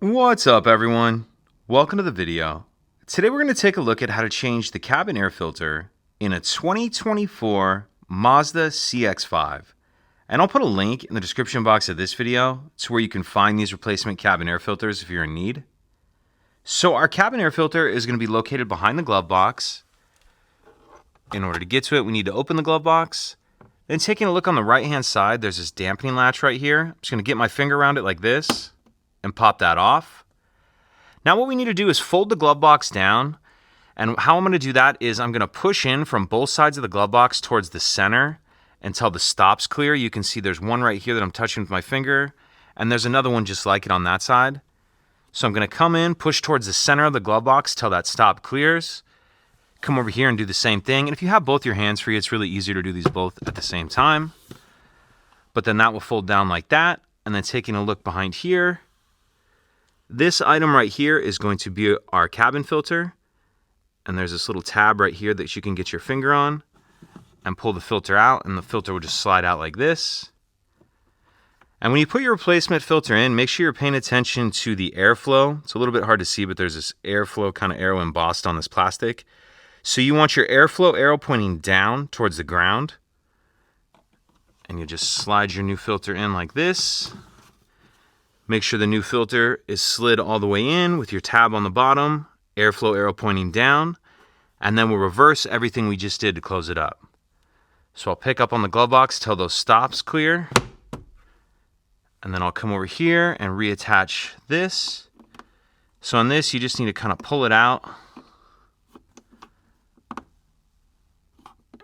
What's up, everyone? Welcome to the video. Today we're going to take a look at how to change the cabin air filter in a 2024 Mazda CX-5. And I'll put a link in the description box of this video to where you can find these replacement cabin air filters if you're in need. So our cabin air filter is going to be located behind the glove box. In order to get to it, we need to open the glove box. Then taking a look on the right-hand side, there's this dampening latch right here. I'm just going to get my finger around it like this and pop that off. Now what we need to do is fold the glove box down, and how I'm going to do that is I'm going to push in from both sides of the glove box towards the center until the stop's clear. You can see there's one right here that I'm touching with my finger, and there's another one just like it on that side. So I'm going to come in, push towards the center of the glove box till that stop clears. Come over here and do the same thing, and if you have both your hands free, it's really easier to do these both at the same time. But then that will fold down like that, and then taking a look behind here, this item right here is going to be our cabin filter, and there's this little tab right here that you can get your finger on and pull the filter out, and the filter will just slide out like this. And when you put your replacement filter in, make sure you're paying attention to the airflow. It's a little bit hard to see, but there's this airflow kind of arrow embossed on this plastic. So you want your airflow arrow pointing down towards the ground, and you just slide your new filter in like this. Make sure the new filter is slid all the way in with your tab on the bottom, airflow arrow pointing down, and then we'll reverse everything we just did to close it up. So I'll pick up on the glove box till those stops clear, and then I'll come over here and reattach this. So on this, you just need to kind of pull it out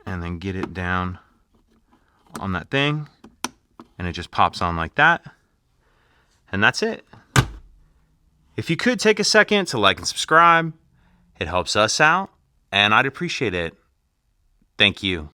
and then get it down on that thing, and it just pops on like that. And that's it. If you could take a second to like and subscribe, it helps us out, and I'd appreciate it. Thank you.